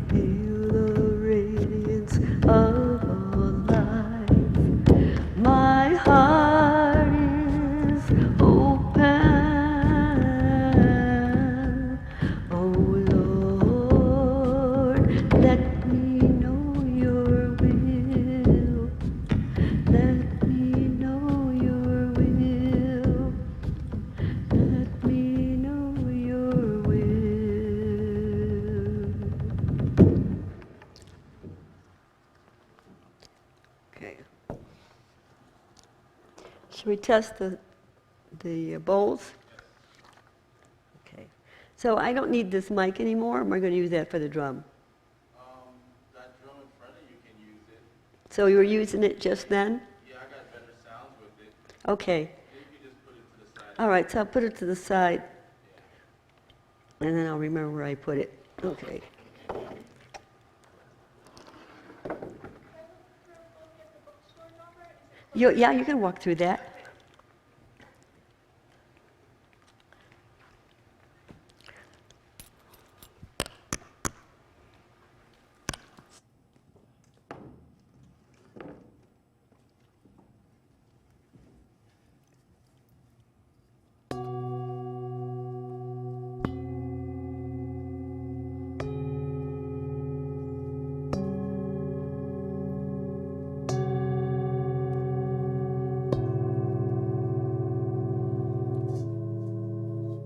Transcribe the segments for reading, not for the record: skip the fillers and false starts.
feel the radiance of life. My heart is open. Oh Lord, let me know your will. Let me know your will. Let me know your will. Okay. Should we test the bowls? Okay. So I don't need this mic anymore, or am I going to use that for the drum? That drum in front of you can use it. So you were using it just then? Yeah, I got better sounds with it. Okay. You can just put it to the side. All right, so I'll put it to the side, Yeah. and then I'll remember where I put it. Okay. Yeah, you can walk through that.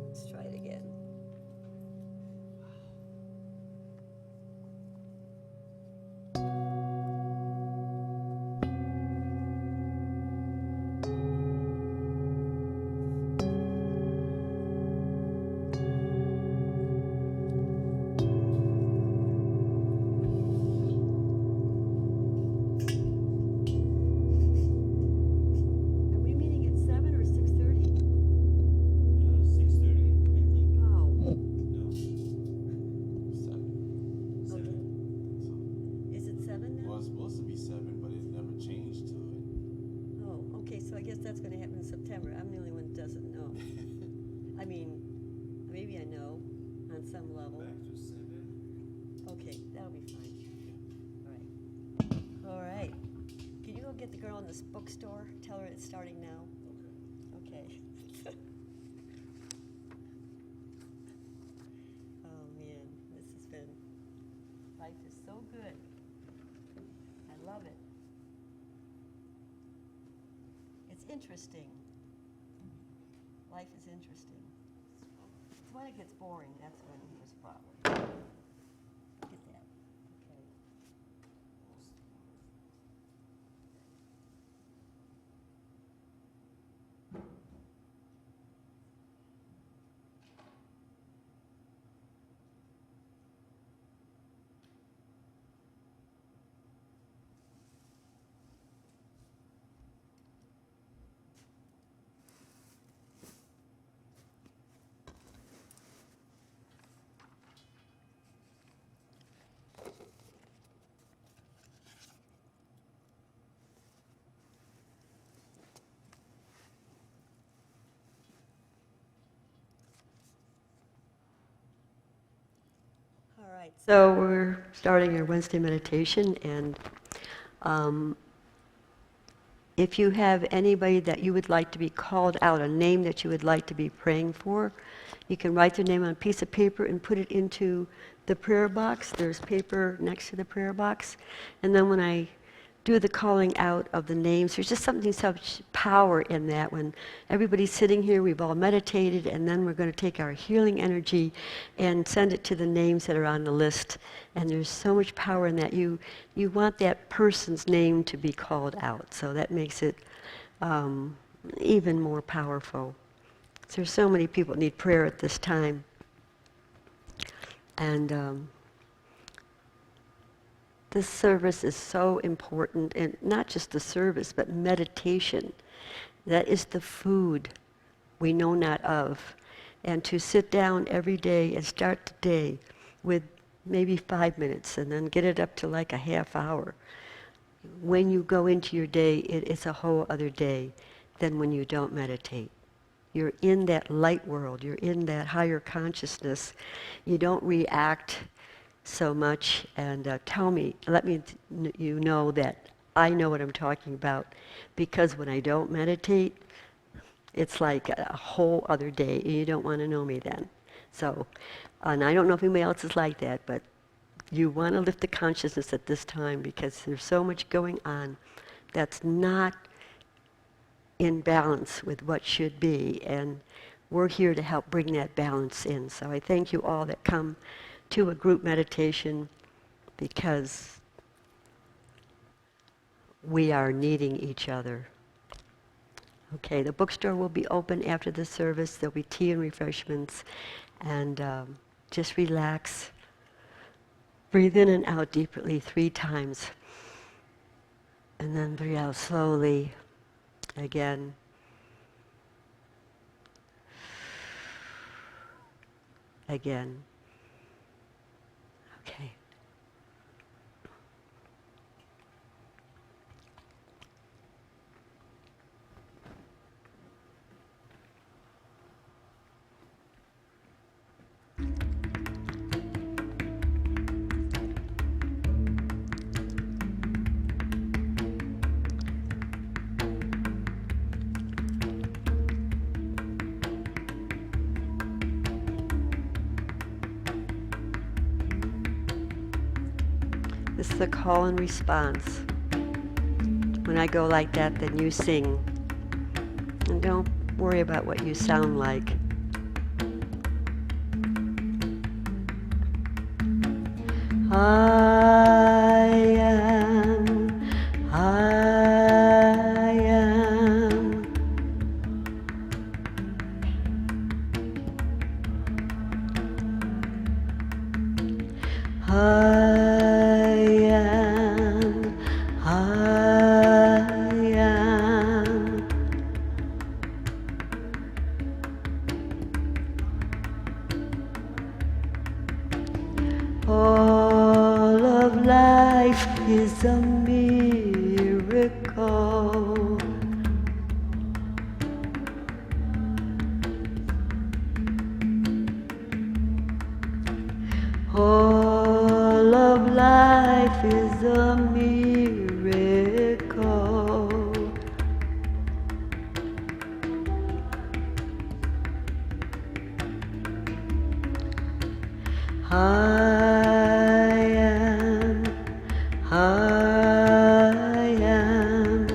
Let's try it again. Are we meeting at 7 or 6:30? 6:30, I think. Oh, No. 7. okay. 7. Is it 7 Well, now? it's supposed to be 7, but it never changed to it. Oh, okay, so I guess that's going to happen in September. I'm the only one that doesn't know. I mean, maybe I know on some level. Back to 7. Okay, that'll be fine. All right. All right. Can you go get the girl in this bookstore? Tell her it's starting now. Okay. Okay. Oh man, this has been, life is so good. I love it. It's interesting. Life is interesting. It's when it gets boring, that's when there's a problem. Get that. Okay. All right, so we're starting our Wednesday meditation, and um, if you have anybody that you would like to be called out, a name that you would like to be praying for, you can write their name on a piece of paper and put it into the prayer box. There's paper next to the prayer box. And then when I do the calling out of the names, there's just something, such power in that. When everybody's sitting here, we've all meditated, and then we're going to take our healing energy and send it to the names that are on the list. And there's so much power in that. You want that person's name to be called out, so that makes it even more powerful. So there's so many people that need prayer at this time. And this service is so important, and not just the service, but meditation. That is the food we know not of. And to sit down every day and start the day with maybe 5 minutes and then get it up to like a half hour. When you go into your day, it's a whole other day than when you don't meditate. You're in that light world. You're in that higher consciousness. You don't react so much, and let you know that I know what I'm talking about, because when I don't meditate, it's like a whole other day, and you don't want to know me then. So, and I don't know if anybody else is like that, but you want to lift the consciousness at this time, because there's so much going on that's not in balance with what should be, and we're here to help bring that balance in. So I thank you all that come to a group meditation, because we are needing each other. Okay, the bookstore will be open after the service. There'll be tea and refreshments, and just relax. Breathe in and out deeply 3 times, and then breathe out slowly again. Again. Okay. This is a call and response. When I go like that, then you sing. And don't worry about what you sound like. I am, I am. I am, I am. All of life is a miracle. All of life is a miracle. I am, I am.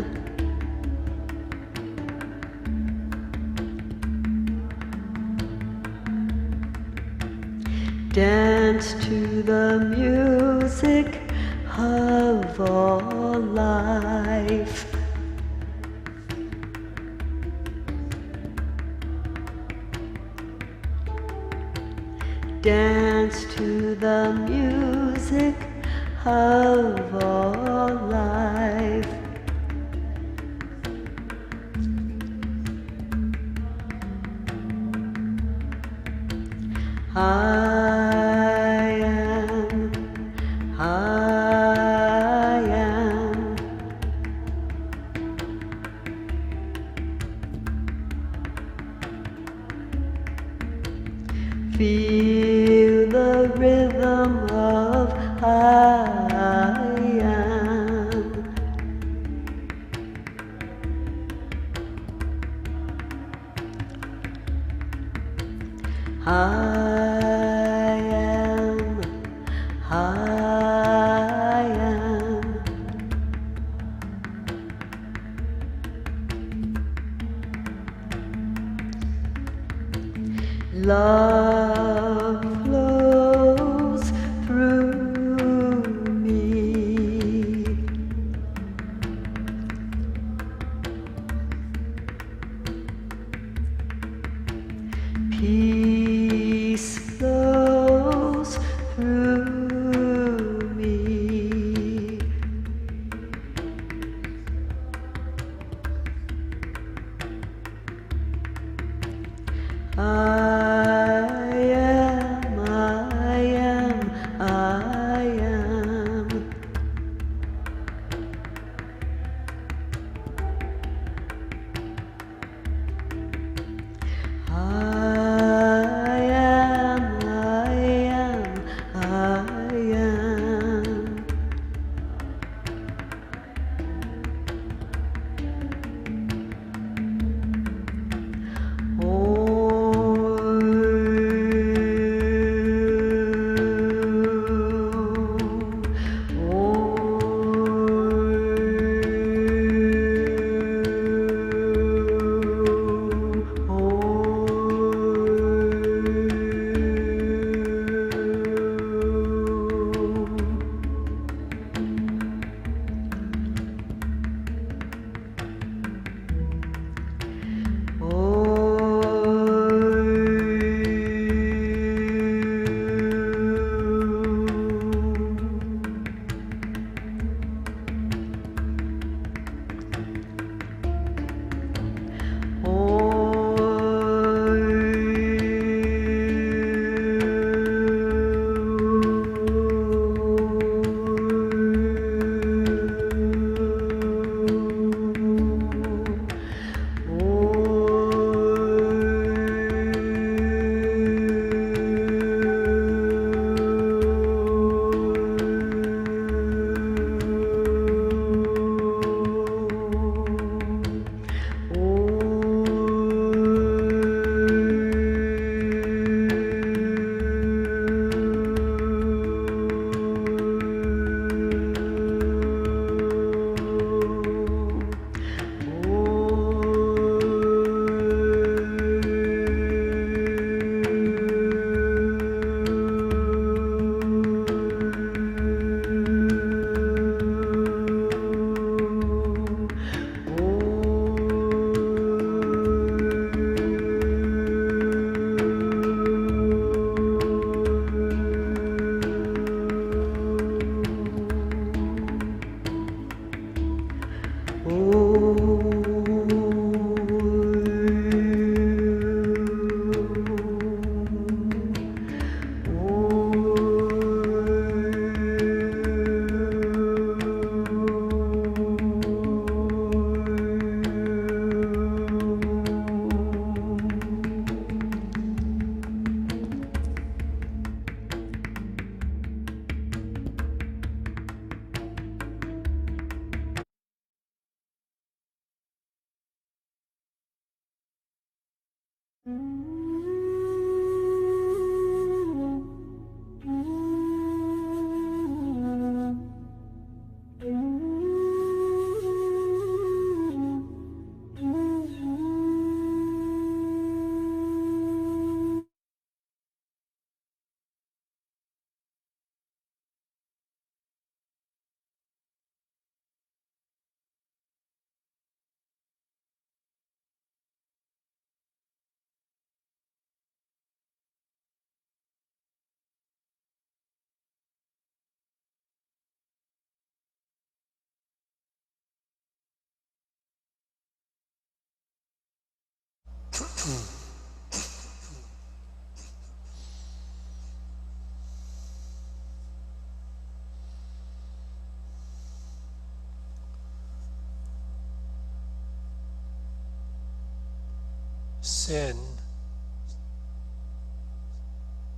Dance to the music of all life. Dance to the music of all life. I am, I am. Feel the rhythm of I am. I am, I am. Love flows through me. Peace flows through me. I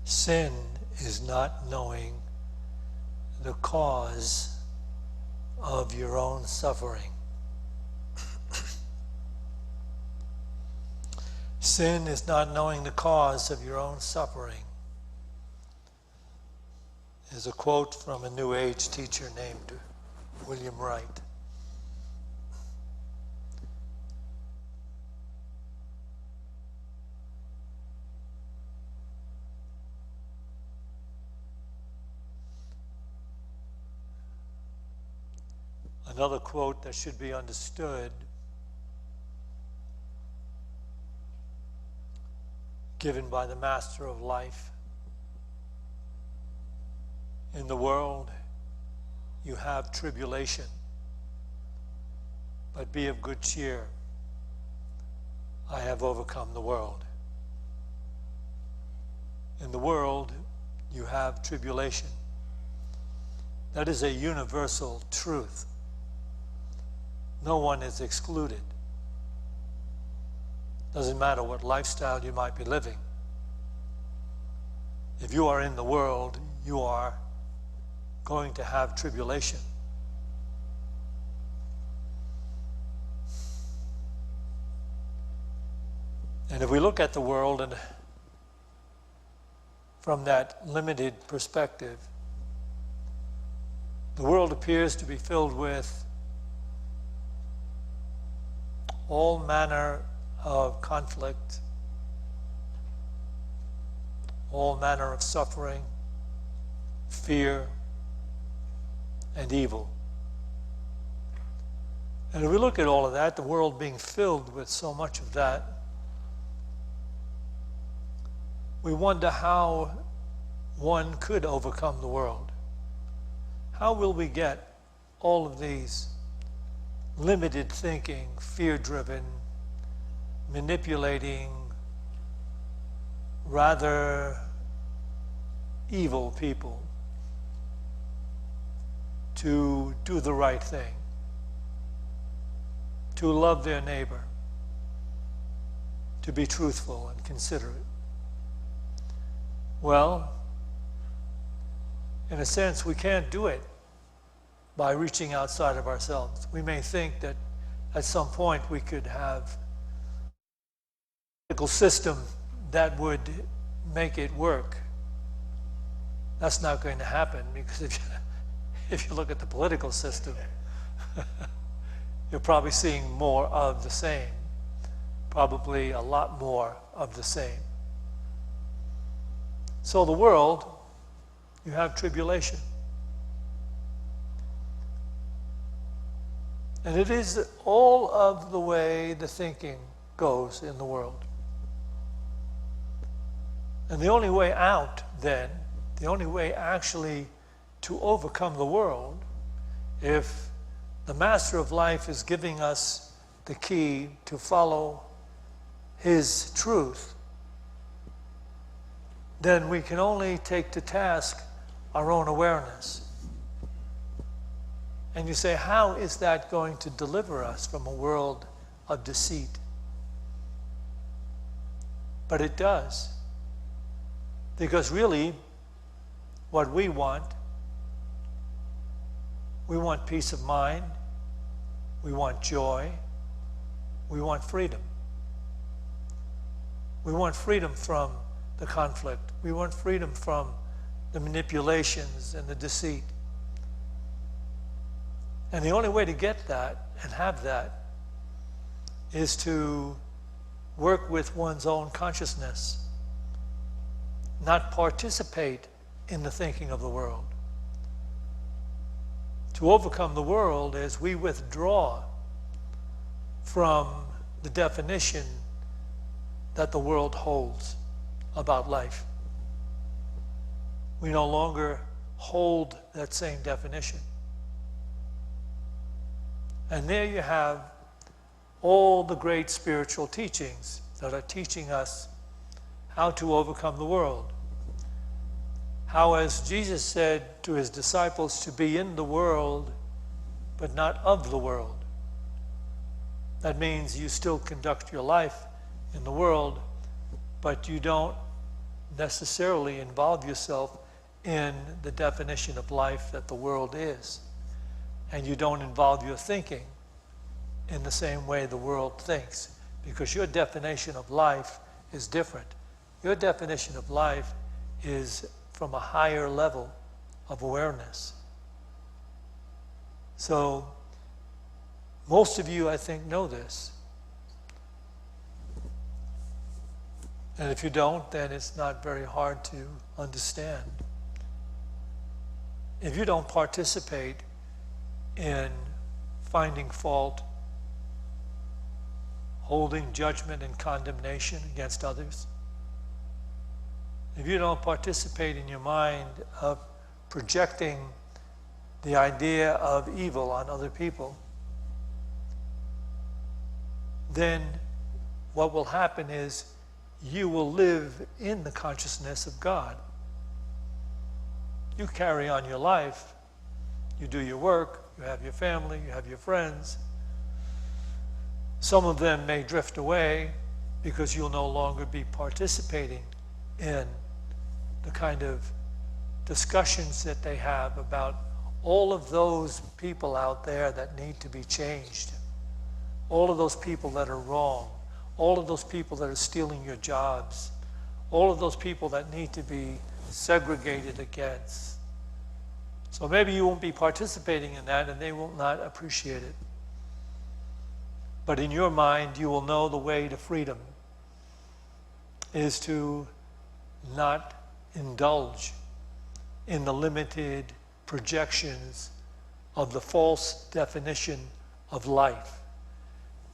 Sin is not knowing the cause of your own suffering. Sin is not knowing the cause of your own suffering. There's a quote from a New Age teacher named William Wright. Another quote that should be understood, given by the Master of Life. In the world, you have tribulation, but be of good cheer. I have overcome the world. In the world, you have tribulation. That is a universal truth. No one is excluded. Doesn't matter what lifestyle you might be living. If you are in the world, you are going to have tribulation. And if we look at the world and from that limited perspective, the world appears to be filled with all manner of conflict, all manner of suffering, fear, and evil. And if we look at all of that, the world being filled with so much of that, we wonder how one could overcome the world. How will we get all of these limited thinking, fear-driven, manipulating, rather evil people to do the right thing, to love their neighbor, to be truthful and considerate? Well, in a sense, we can't do it by reaching outside of ourselves. We may think that at some point we could have a political system that would make it work. That's not going to happen, because if you look at the political system, you're probably seeing more of the same, probably a lot more of the same. So the world, you have tribulation. And it is all of the way the thinking goes in the world. And the only way out then, the only way actually to overcome the world, if the Master of Life is giving us the key to follow his truth, then we can only take to task our own awareness. And you say, how is that going to deliver us from a world of deceit? But it does. Because really, what we want peace of mind, we want joy, we want freedom. We want freedom from the conflict. We want freedom from the manipulations and the deceit. And the only way to get that and have that is to work with one's own consciousness, not participate in the thinking of the world. To overcome the world is we withdraw from the definition that the world holds about life. We no longer hold that same definition. And there you have all the great spiritual teachings that are teaching us how to overcome the world. How, as Jesus said to his disciples, to be in the world, but not of the world. That means you still conduct your life in the world, but you don't necessarily involve yourself in the definition of life that the world is. And you don't involve your thinking in the same way the world thinks, because your definition of life is different. Your definition of life is from a higher level of awareness. So, most of you, I think, know this. And if you don't, then it's not very hard to understand. If you don't participate in finding fault, holding judgment and condemnation against others, if you don't participate in your mind of projecting the idea of evil on other people, then what will happen is you will live in the consciousness of God. You carry on your life, you do your work, you have your family, you have your friends. Some of them may drift away because you'll no longer be participating in the kind of discussions that they have about all of those people out there that need to be changed, all of those people that are wrong, all of those people that are stealing your jobs, all of those people that need to be segregated against. So maybe you won't be participating in that and they will not appreciate it. But in your mind, you will know the way to freedom is to not indulge in the limited projections of the false definition of life.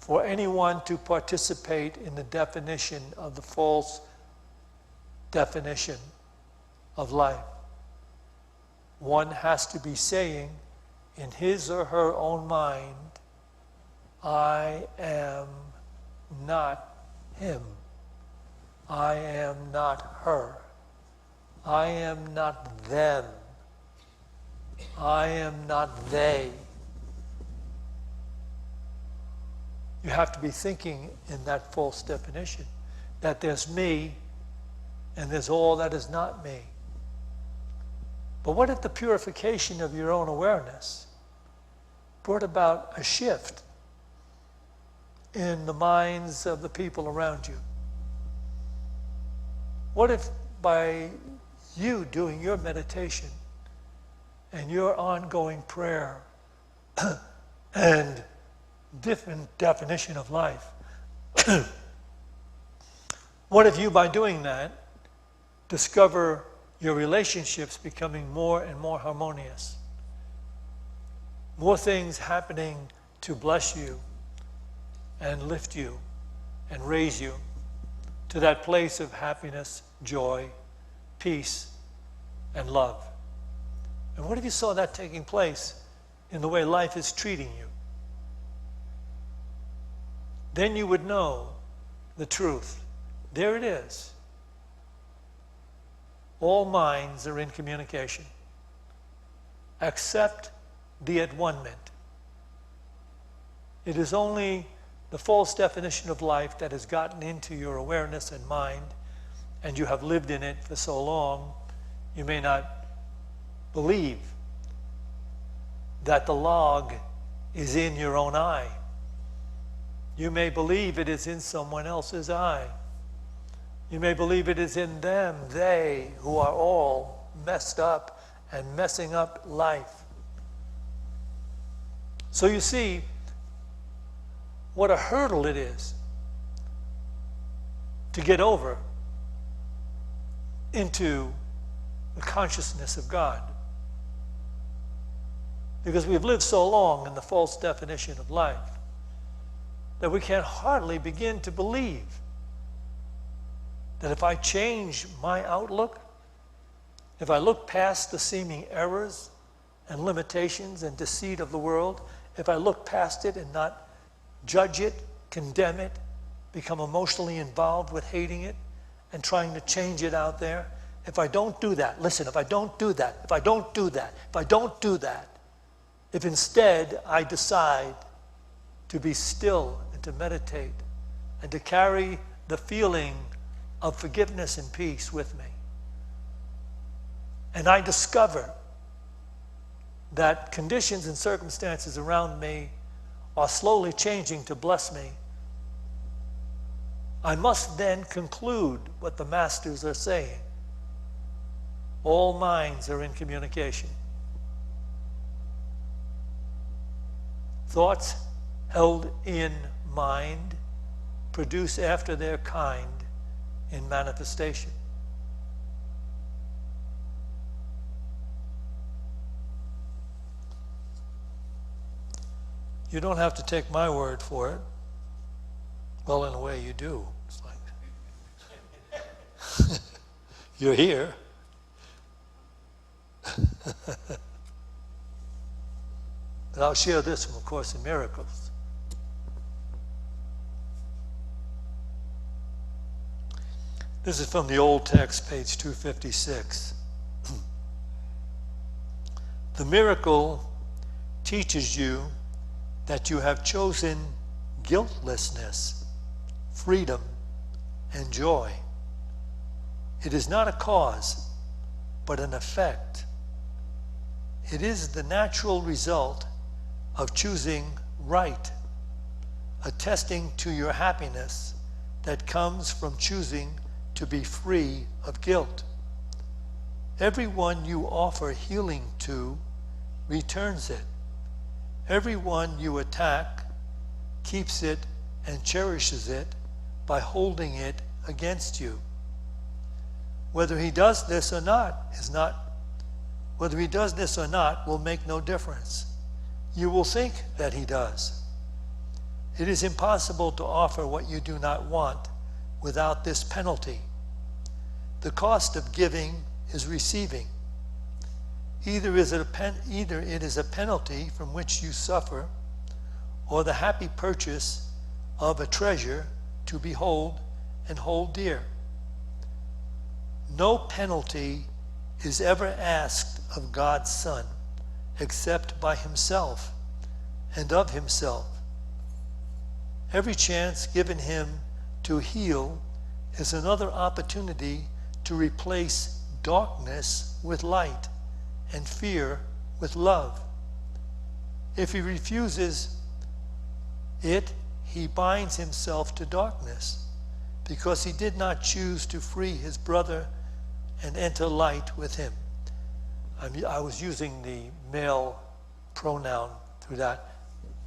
For anyone to participate in the definition of the false definition of life, one has to be saying in his or her own mind, I am not him. I am not her. I am not them. I am not they. You have to be thinking in that false definition, that there's me and there's all that is not me. But what if the purification of your own awareness brought about a shift in the minds of the people around you? What if by you doing your meditation and your ongoing prayer and different definition of life, what if you, by doing that, discover your relationships becoming more and more harmonious, more things happening to bless you and lift you and raise you to that place of happiness, joy, peace, and love? And what if you saw that taking place in the way life is treating you? Then you would know the truth. There it is. All minds are in communication, except the at one-ment. It is only the false definition of life that has gotten into your awareness and mind, and you have lived in it for so long, you may not believe that the log is in your own eye. You may believe it is in someone else's eye. You may believe it is in them, they who are all messed up and messing up life. So you see what a hurdle it is to get over into the consciousness of God. Because we've lived so long in the false definition of life that we can hardly begin to believe that if I change my outlook, if I look past the seeming errors and limitations and deceit of the world, if I look past it and not judge it, condemn it, become emotionally involved with hating it and trying to change it out there, if I don't do that, listen, if I don't do that, if I don't do that, if I don't do that, if instead I decide to be still and to meditate and to carry the feeling of forgiveness and peace with me, and I discover that conditions and circumstances around me are slowly changing to bless me, I must then conclude what the masters are saying. All minds are in communication. Thoughts held in mind produce after their kind in manifestation. You don't have to take my word for it. Well, in a way you do. It's like you're here. But I'll share this from A Course in Miracles. This is from the old text, page 256. The miracle teaches you that you have chosen guiltlessness, freedom, and joy. It is not a cause, but an effect. It is the natural result of choosing right, attesting to your happiness that comes from choosing to be free of guilt. Everyone you offer healing to returns it. Everyone you attack keeps it and cherishes it by holding it against you. Whether he does this or not will make no difference. You will think that he does. It is impossible to offer what you do not want without this penalty. The cost of giving is receiving. Either it is a penalty from which you suffer, or the happy purchase of a treasure to behold and hold dear. No penalty is ever asked of God's Son except by himself and of himself. Every chance given him to heal is another opportunity to replace darkness with light and fear with love. If he refuses it, he binds himself to darkness because he did not choose to free his brother and enter light with him. I was using the male pronoun through that.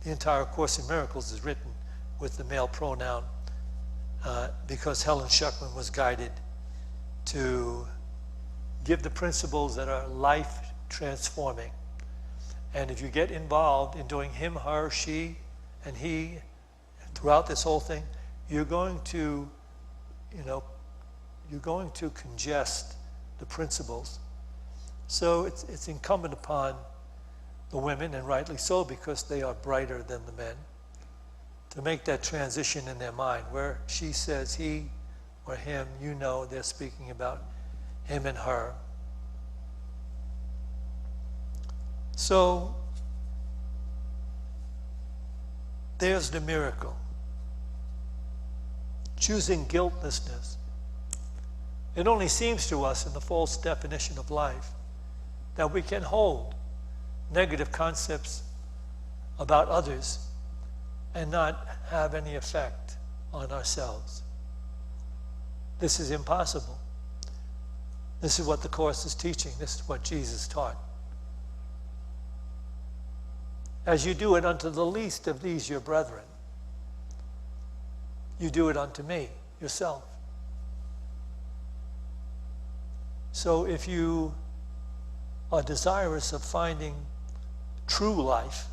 The entire Course in Miracles is written with the male pronoun because Helen Schuckman was guided to give the principles that are life transforming. And if you get involved in doing him, her, she, and he throughout this whole thing, you're going to congest the principles. So it's incumbent upon the women, and rightly so because they are brighter than the men, to make that transition in their mind. Where she says he or him, they're speaking about him and her. So there's the miracle. Choosing guiltlessness. It only seems to us in the false definition of life that we can hold negative concepts about others and not have any effect on ourselves. This is impossible. This is what the Course is teaching. This is what Jesus taught. As you do it unto the least of these your brethren, you do it unto me, yourself. So if you are desirous of finding true life,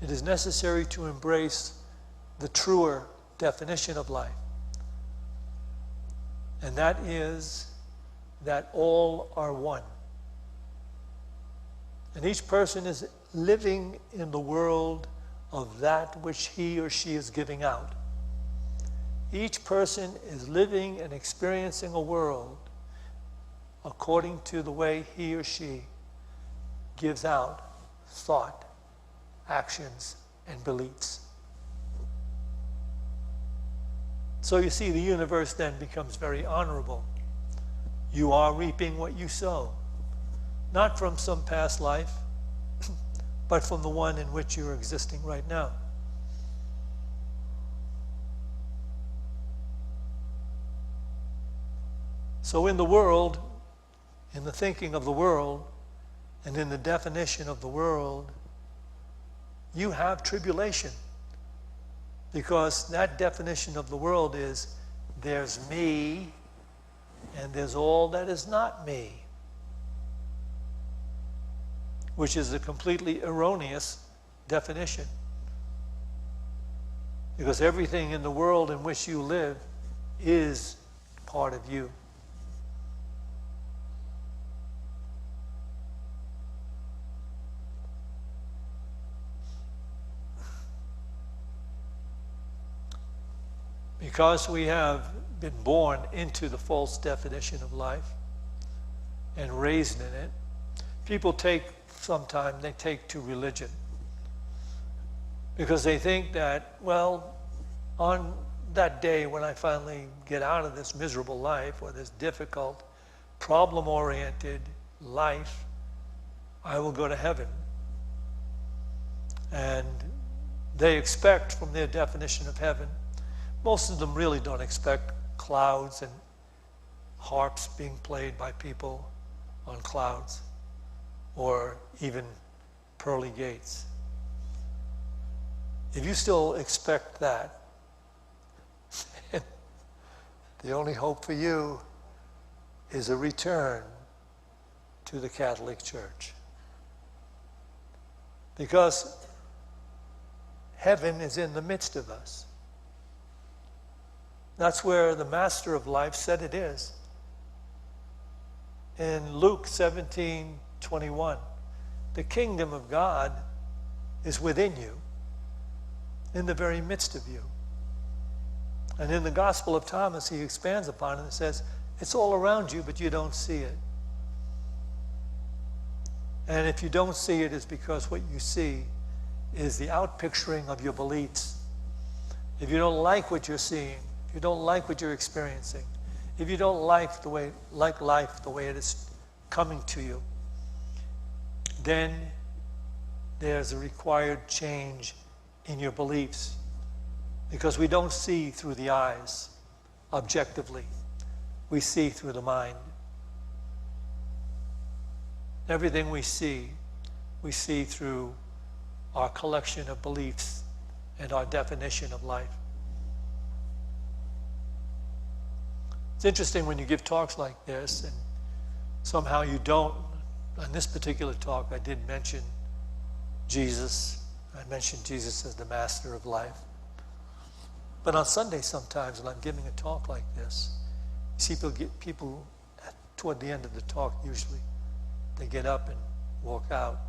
it is necessary to embrace the truer definition of life. And that is that all are one. And each person is living in the world of that which he or she is giving out. Each person is living and experiencing a world according to the way he or she gives out thought, actions, and beliefs. So you see, the universe then becomes very honorable. You are reaping what you sow, not from some past life, but from the one in which you are existing right now. So in the world, in the thinking of the world, and in the definition of the world, you have tribulation. Because that definition of the world is, there's me, and there's all that is not me. Which is a completely erroneous definition. Because everything in the world in which you live is part of you. Because we have been born into the false definition of life and raised in it, people sometimes take to religion. Because they think that, well, on that day when I finally get out of this miserable life or this difficult, problem-oriented life, I will go to heaven. And they expect from their definition of heaven, most of them really don't expect clouds and harps being played by people on clouds, or even pearly gates. If you still expect that, the only hope for you is a return to the Catholic Church. Because heaven is in the midst of us. That's where the Master of Life said it is. In Luke 17:21, the kingdom of God is within you, in the very midst of you. And in the Gospel of Thomas, he expands upon it and says, it's all around you, but you don't see it. And if you don't see it, it's because what you see is the outpicturing of your beliefs. If you don't like what you're seeing, if you don't like what you're experiencing, if you don't like life the way it is coming to you, then there's a required change in your beliefs. Because we don't see through the eyes objectively. We see through the mind. Everything we see through our collection of beliefs and our definition of life. It's interesting when you give talks like this and somehow you don't. On this particular talk, I did mention Jesus. I mentioned Jesus as the master of life. But on Sunday sometimes when I'm giving a talk like this, you see people toward the end of the talk usually, they get up and walk out.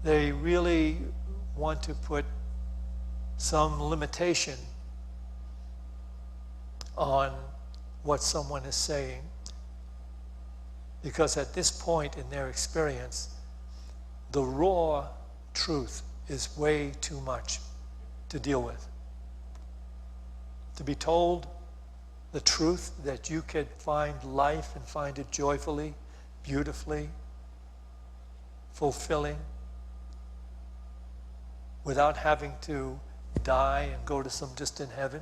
They really want to put some limitation on what someone is saying, because at this point in their experience, the raw truth is way too much to deal with. To be told the truth that you could find life and find it joyfully, beautifully, fulfilling, without having to die and go to some distant heaven.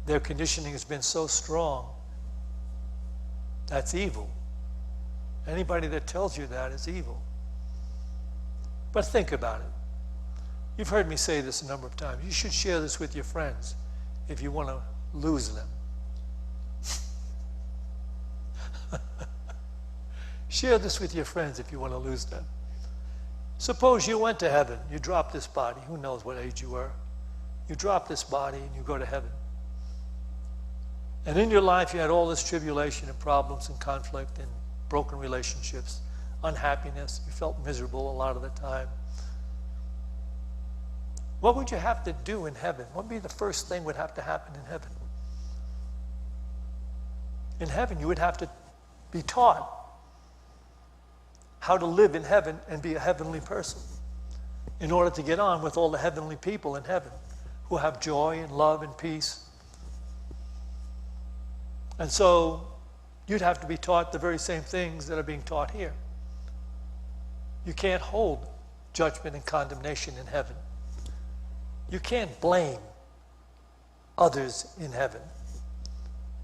their conditioning has been so strong, that's evil. Anybody that tells you that is evil. But think about it. You've heard me say this a number of times. You should share this with your friends if you want to lose them. Share this with your friends if you want to lose them. Suppose you went to heaven. You dropped this body. Who knows what age you were? You drop this body and you go to heaven. And in your life you had all this tribulation and problems and conflict and broken relationships, unhappiness. You felt miserable a lot of the time. What would you have to do in heaven? What would be the first thing would have to happen in heaven? In heaven, you would have to be taught how to live in heaven and be a heavenly person in order to get on with all the heavenly people in heaven who have joy and love and peace. And so you'd have to be taught the very same things that are being taught here. You can't hold judgment and condemnation in heaven. You can't blame others in heaven.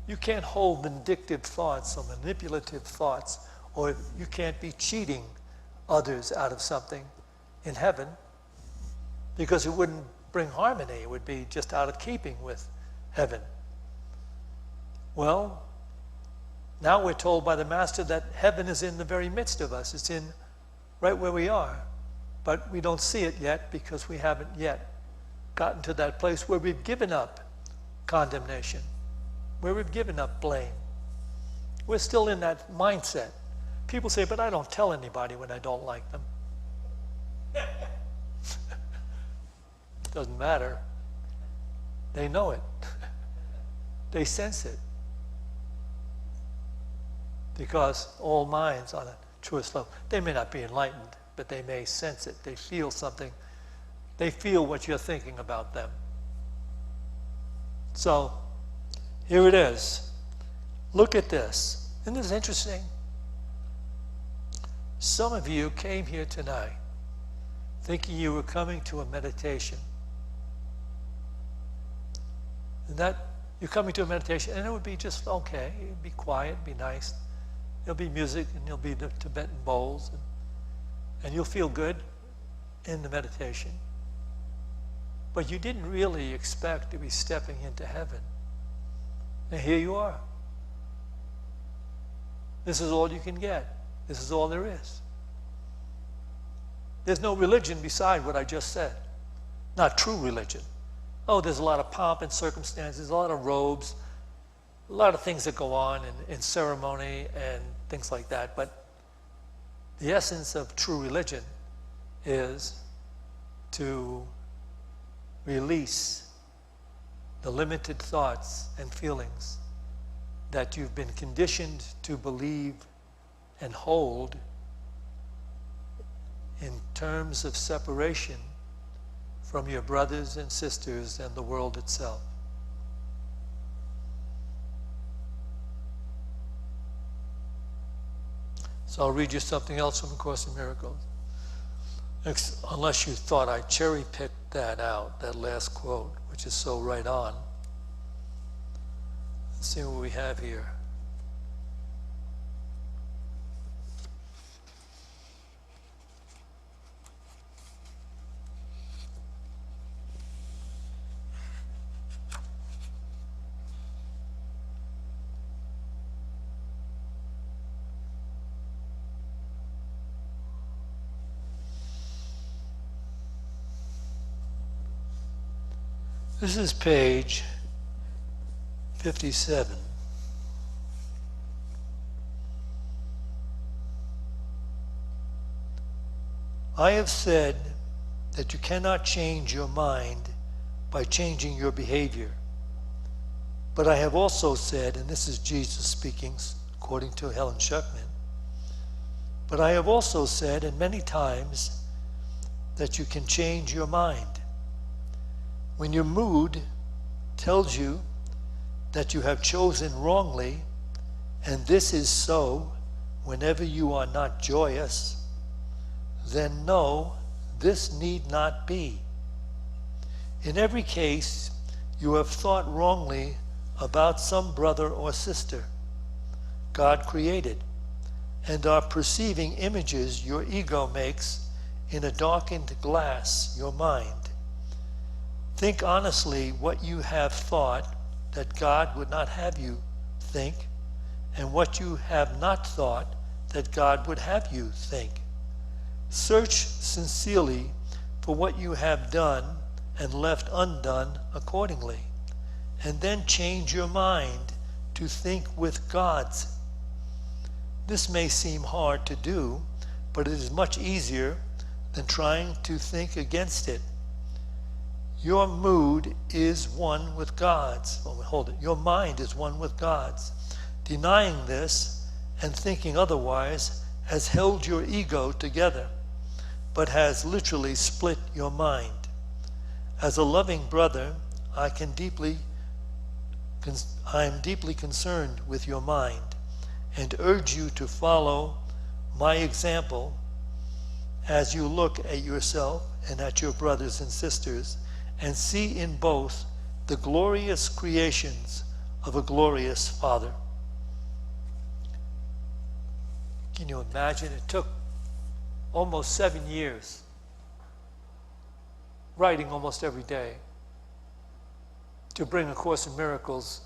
You can't hold vindictive thoughts or manipulative thoughts, or you can't be cheating others out of something in heaven, because it wouldn't bring harmony. It would be just out of keeping with heaven. Well, now we're told by the Master that heaven is in the very midst of us. It's in right where we are. But we don't see it yet because we haven't yet gotten to that place where we've given up condemnation, where we've given up blame. We're still in that mindset. People say, but I don't tell anybody when I don't like them. Doesn't matter. They know it. They sense it. Because all minds on a truest level, they may not be enlightened, but they may sense it. They feel something. They feel what you're thinking about them. So, here it is. Look at this. Isn't this interesting? Some of you came here tonight thinking you were coming to a meditation. And that you're coming to a meditation, and it would be just okay. It'd be quiet, be nice. There'll be music, and there'll be the Tibetan bowls, and you'll feel good in the meditation. But you didn't really expect to be stepping into heaven. And here you are. This is all you can get. This is all there is. There's no religion beside what I just said. Not true religion. Oh, there's a lot of pomp and circumstances, a lot of robes, a lot of things that go on in ceremony and things like that. But the essence of true religion is to release the limited thoughts and feelings that you've been conditioned to believe and hold in terms of separation from your brothers and sisters and the world itself. So I'll read you something else from A Course in Miracles. Unless you thought I cherry-picked that out, that last quote, which is so right on. Let's see what we have here. This is page 57. I have said that you cannot change your mind by changing your behavior. But I have also said, and this is Jesus speaking according to Helen Schuckman, but I have also said, and many times, that you can change your mind. When your mood tells you that you have chosen wrongly, and this is so whenever you are not joyous, then no, this need not be. In every case, you have thought wrongly about some brother or sister God created, and are perceiving images your ego makes in a darkened glass, your mind. Think honestly what you have thought that God would not have you think, and what you have not thought that God would have you think. Search sincerely for what you have done and left undone accordingly, and then change your mind to think with God's. This may seem hard to do, but it is much easier than trying to think against it. Your mood is one with God's. Oh, hold it. Your mind is one with God's. Denying this and thinking otherwise has held your ego together, but has literally split your mind. As a loving brother, I am deeply concerned with your mind, and urge you to follow my example as you look at yourself and at your brothers and sisters, and see in both the glorious creations of a glorious Father. Can you imagine? It took almost 7 years, writing almost every day, to bring A Course in Miracles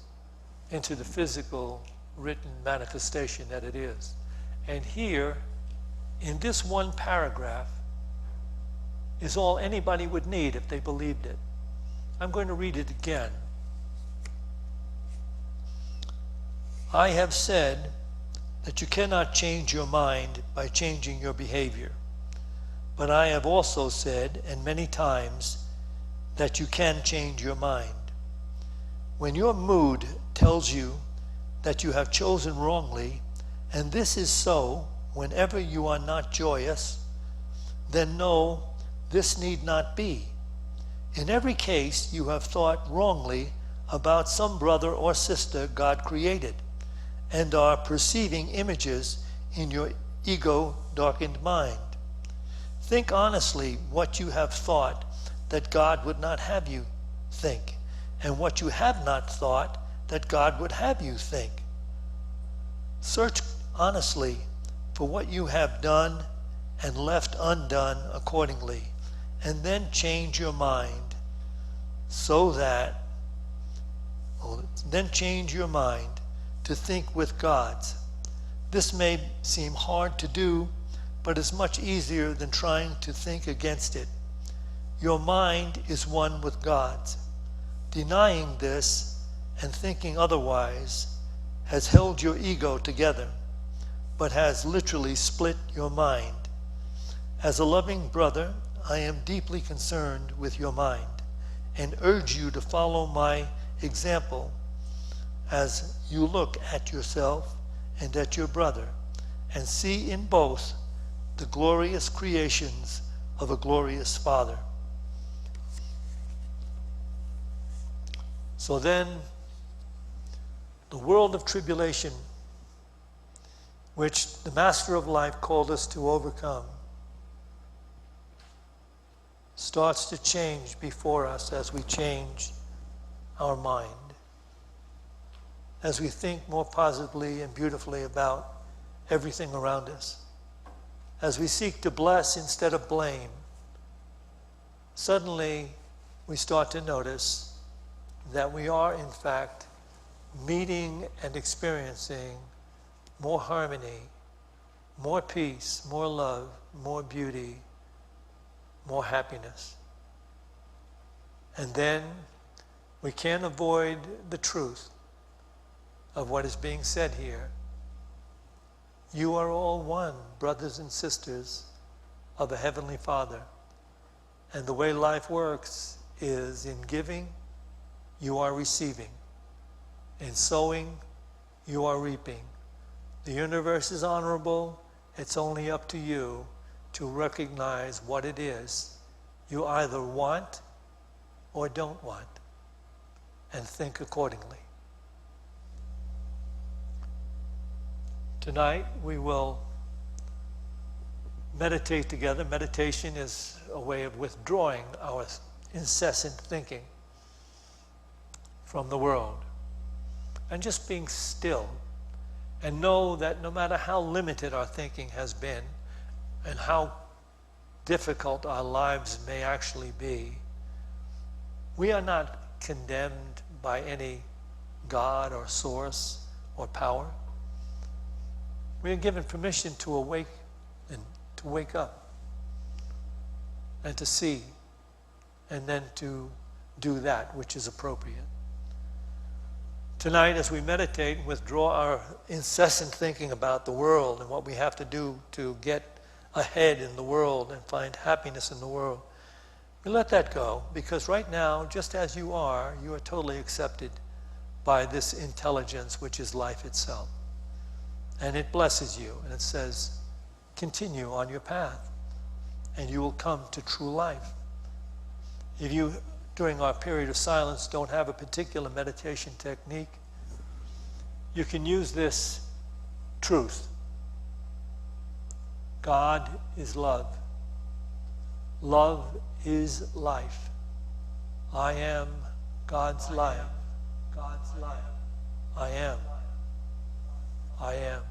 into the physical written manifestation that it is. And here, in this one paragraph, is all anybody would need if they believed it. I'm going to read it again. I have said that you cannot change your mind by changing your behavior. But I have also said, and many times, that you can change your mind. When your mood tells you that you have chosen wrongly, and this is so whenever you are not joyous, then know this need not be. In every case, you have thought wrongly about some brother or sister God created, and are perceiving images in your ego-darkened mind. Think honestly what you have thought that God would not have you think, and what you have not thought that God would have you think. Search honestly for what you have done and left undone accordingly, and then change your mind to think with God's. This may seem hard to do, but is much easier than trying to think against it. Your mind is one with God's. Denying this and thinking otherwise has held your ego together, but has literally split your mind. As a loving brother, I am deeply concerned with your mind, and urge you to follow my example as you look at yourself and at your brother, and see in both the glorious creations of a glorious Father. So then, the world of tribulation, which the Master of Life called us to overcome, starts to change before us as we change our mind, as we think more positively and beautifully about everything around us, as we seek to bless instead of blame. Suddenly, we start to notice that we are, in fact, meeting and experiencing more harmony, more peace, more love, more beauty, more happiness. And then we can't avoid the truth of what is being said here. You are all one, brothers and sisters of a Heavenly Father. And the way life works is in giving, you are receiving. In sowing, you are reaping. The universe is honorable. It's only up to you to recognize what it is you either want or don't want, and think accordingly. Tonight we will meditate together. Meditation is a way of withdrawing our incessant thinking from the world. and just being still, and know that no matter how limited our thinking has been and how difficult our lives may actually be, we are not condemned by any God or source or power. We are given permission to awake and to wake up and to see, and then to do that which is appropriate. Tonight, as we meditate and withdraw our incessant thinking about the world and what we have to do to get ahead in the world and find happiness in the world, we let that go, because right now, just as you are totally accepted by this intelligence which is life itself. And it blesses you, and it says, continue on your path, and you will come to true life. If you, during our period of silence, don't have a particular meditation technique, you can use this truth. God is love. Love is life. I am God's life. God's life. I am. I am.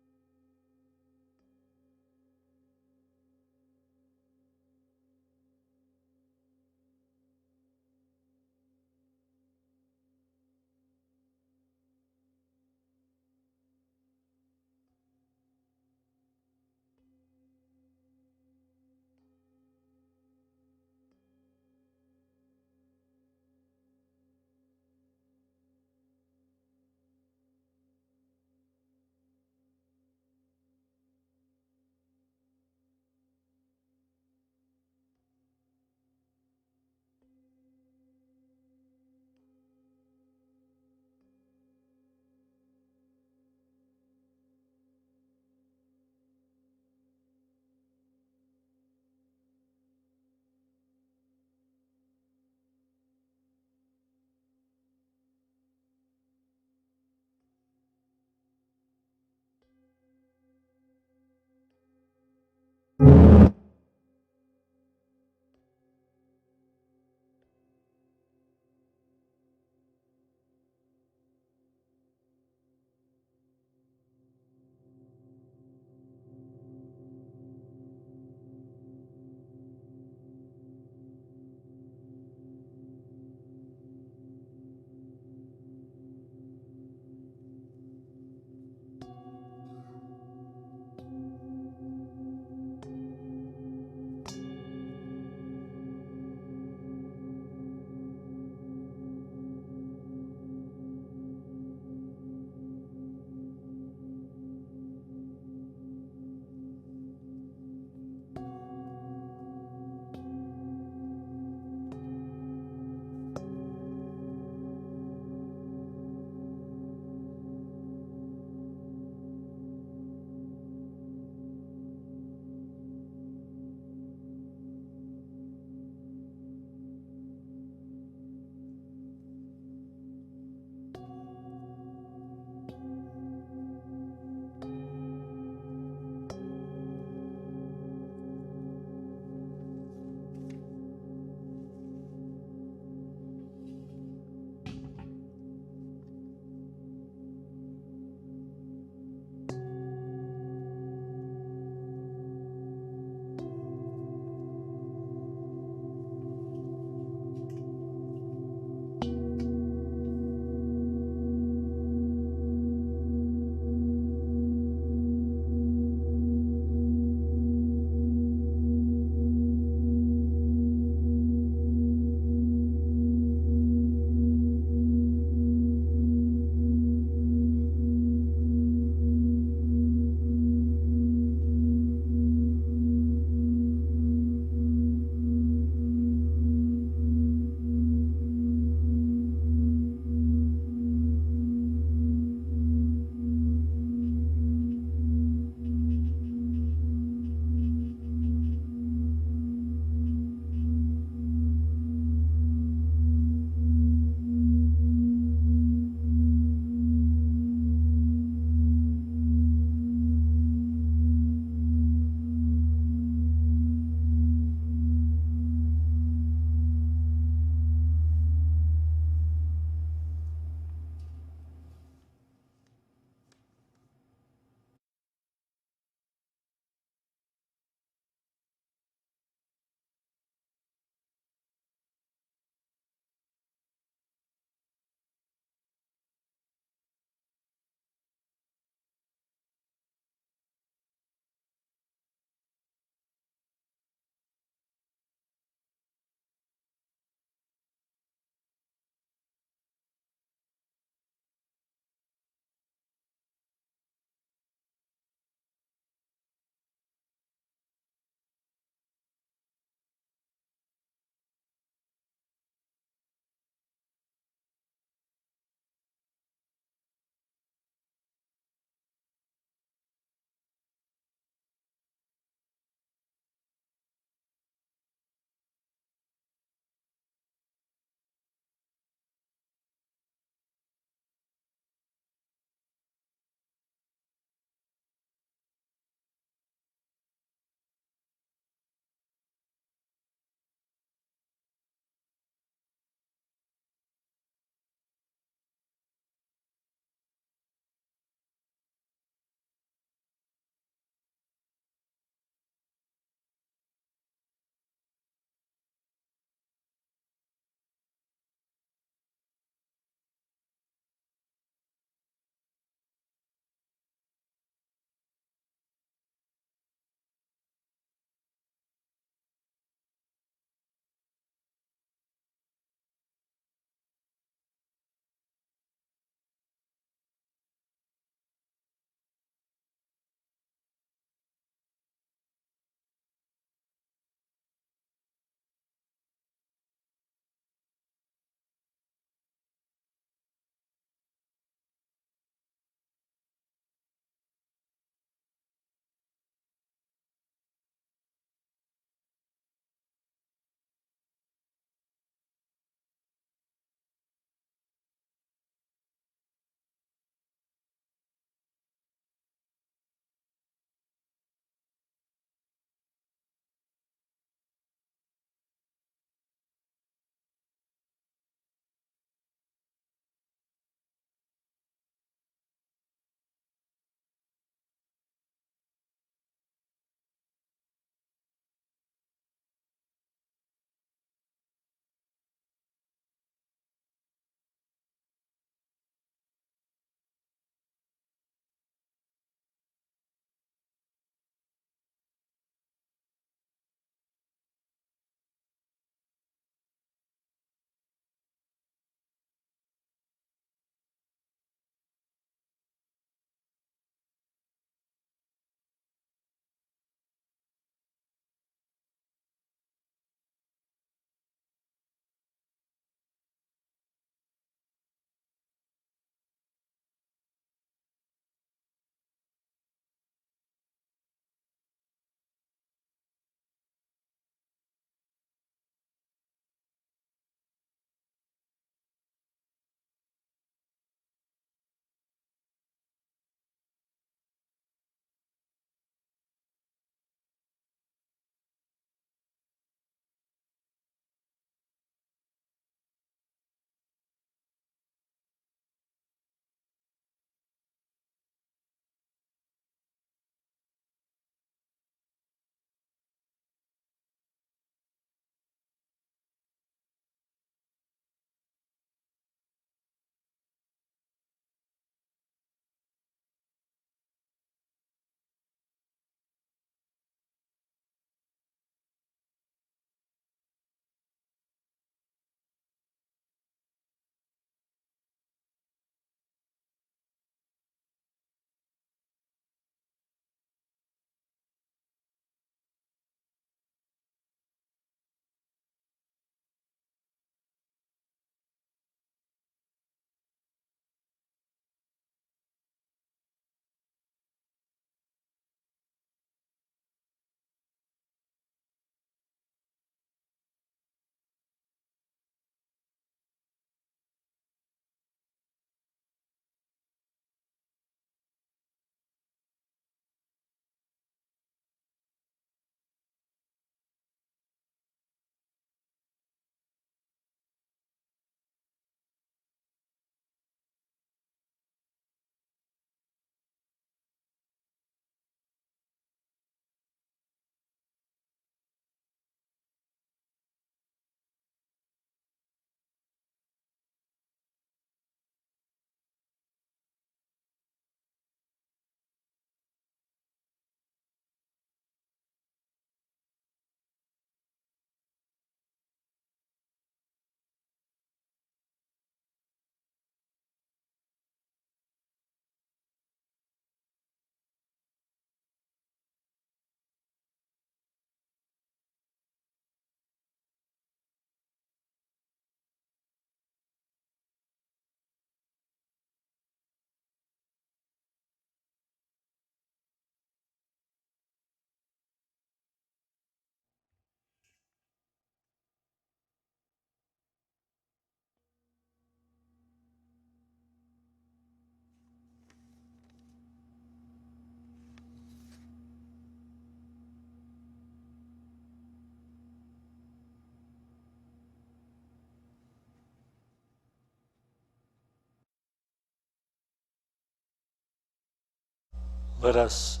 let us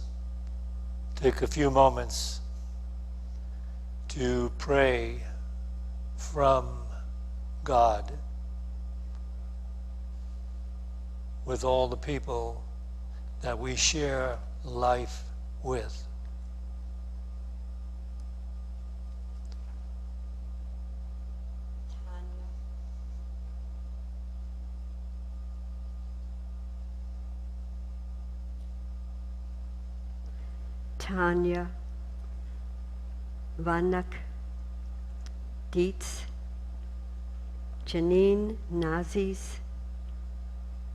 take a few moments to pray from God with all the people that we share life with. Tanya, Vanak, Dietz, Janine, Nazis,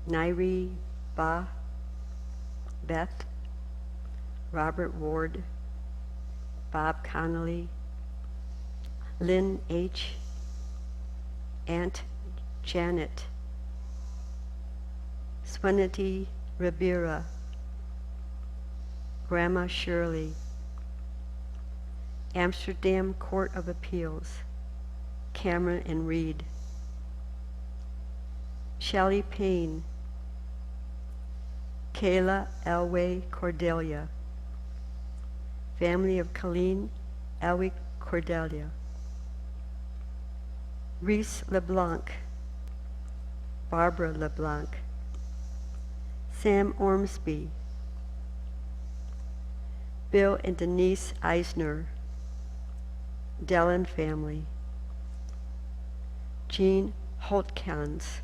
Nairi, Ba, Beth, Robert Ward, Bob Connolly, Lynn H., Aunt Janet, Swenity Ribera, Grandma Shirley, Amsterdam Court of Appeals, Cameron and Reed, Shelley Payne, Kayla Elway Cordelia, family of Colleen Elway Cordelia, Reese LeBlanc, Barbara LeBlanc, Sam Ormsby, Bill and Denise Eisner, Dellen family, Jean Holtkans,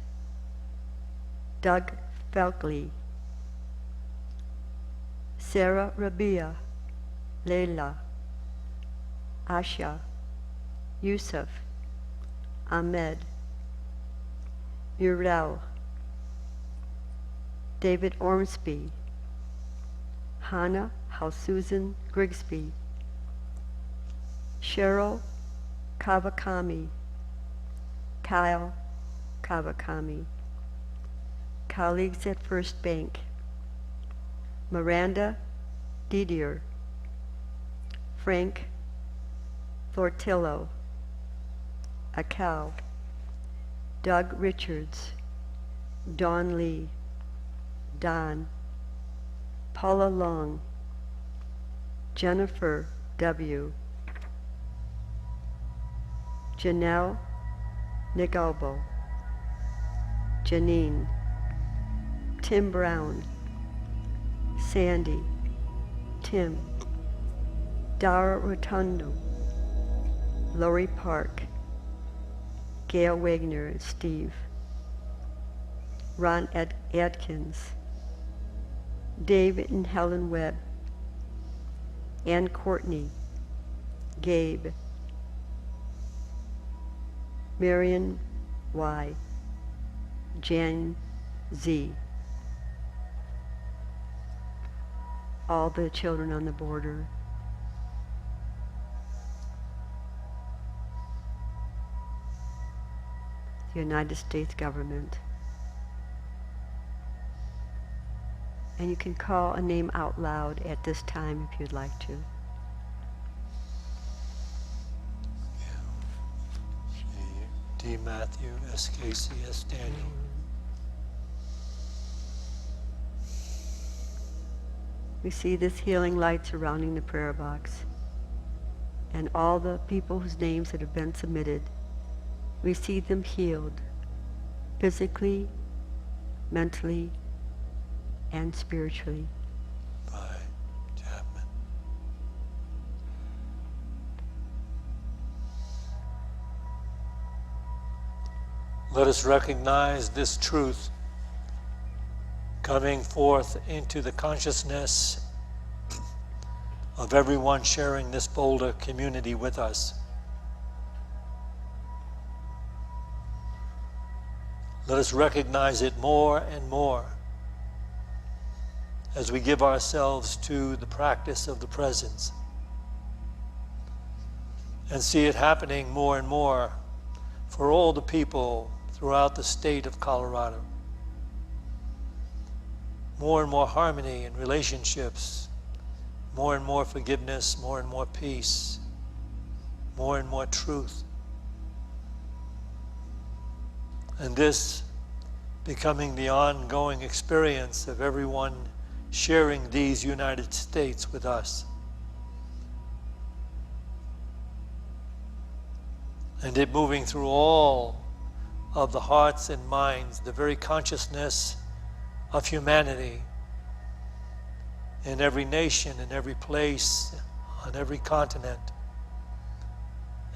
Doug Felkley, Sarah Rabia, Leila, Asha, Yusuf, Ahmed, Uriel, David Ormsby, Hannah Susan Grigsby, Cheryl Kawakami, Kyle Kawakami, colleagues at First Bank, Miranda Didier, Frank Thortillo, Acal, Doug Richards, Dawn Lee, Don, Paula Long, Jennifer W., Janelle Nigalbo, Janine, Tim Brown, Sandy, Tim, Dara Rotundo, Lori Park, Gail Wagner and Steve, Ron Adkins, David and Helen Webb, Ann Courtney, Gabe, Marion Y., Jan Z., all the children on the border, the United States government. And you can call a name out loud at this time if you'd like to. D. Matthew, S. Casey, S. Daniel. We see this healing light surrounding the prayer box. And all the people whose names that have been submitted, we see them healed, physically, mentally, and spiritually. By Chapman. Let us recognize this truth coming forth into the consciousness of everyone sharing this Boulder community with us. Let us recognize it more and more as we give ourselves to the practice of the presence, and see it happening more and more for all the people throughout the state of Colorado. More and more harmony in relationships, more and more forgiveness, more and more peace, more and more truth. And this becoming the ongoing experience of everyone sharing these United States with us. And it moving through all of the hearts and minds, the very consciousness of humanity in every nation, in every place, on every continent,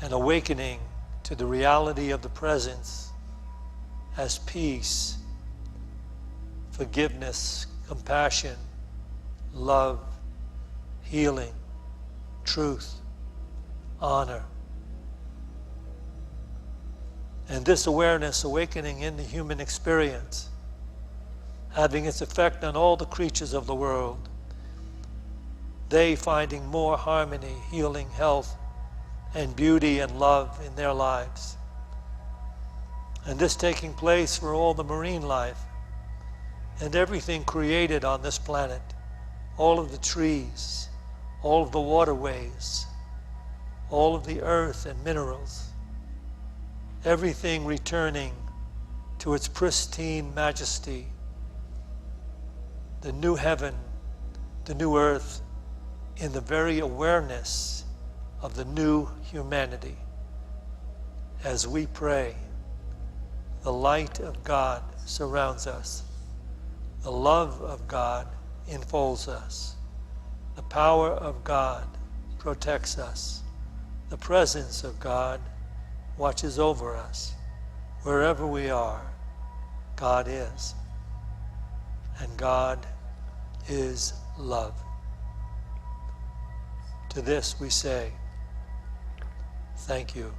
and awakening to the reality of the presence as peace, forgiveness, compassion, love, healing, truth, honor. And this awareness awakening in the human experience, having its effect on all the creatures of the world, they finding more harmony, healing, health, and beauty and love in their lives. And this taking place for all the marine life and everything created on this planet, all of the trees, all of the waterways, all of the earth and minerals, everything returning to its pristine majesty, the new heaven, the new earth, in the very awareness of the new humanity. As we pray, the light of God surrounds us. The love of God enfolds us. The power of God protects us. The presence of God watches over us. Wherever we are, God is. And God is love. To this we say, thank you.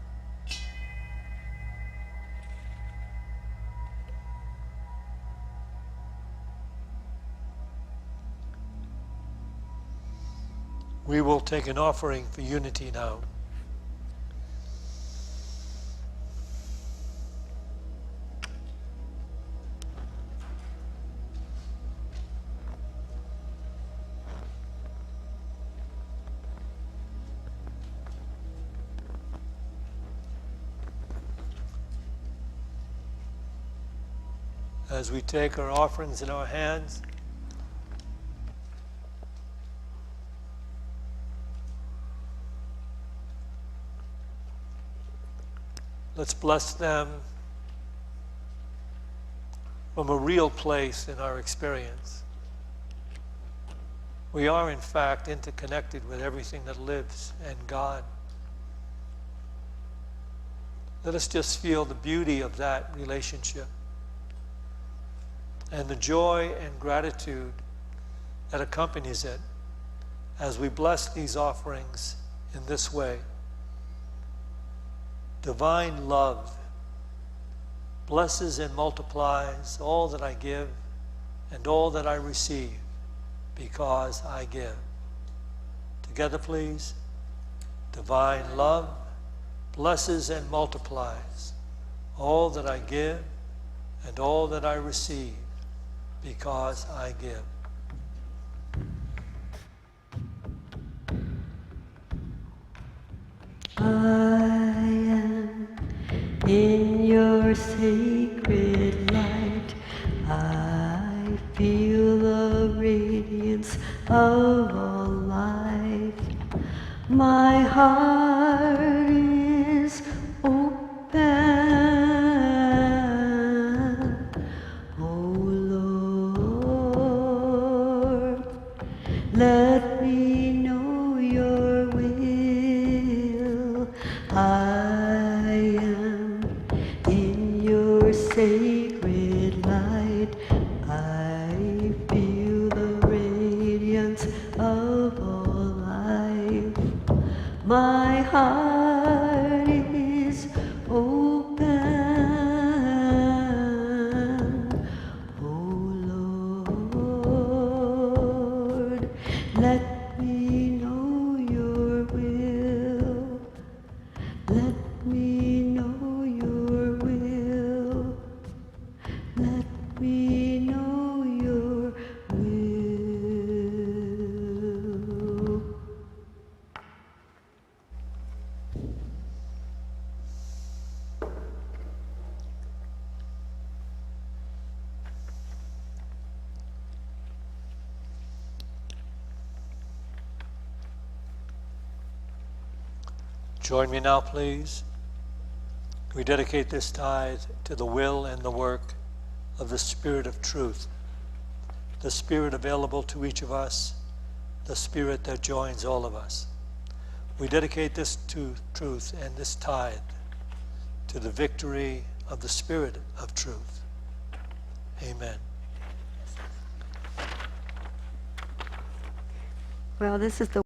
We will take an offering for unity now. As we take our offerings in our hands, let's bless them from a real place in our experience. We are, in fact, interconnected with everything that lives and God. Let us just feel the beauty of that relationship and the joy and gratitude that accompanies it as we bless these offerings in this way. Divine love blesses and multiplies all that I give and all that I receive because I give. Together, please. Divine love blesses and multiplies all that I give and all that I receive because I give. I am in your sacred light. I feel the radiance of all life. My heart is open. Oh Lord, let me know your will. I am in your sacred light. I feel the radiance of all life. My heart is open. Oh Lord, let me know your will. Let me know your will. Let me know your will. Join me now, please. We dedicate this tithe to the will and the work of the Spirit of truth, the Spirit available to each of us, the Spirit that joins all of us. We dedicate this to truth and this tithe to the victory of the Spirit of truth. Amen. Well, this is the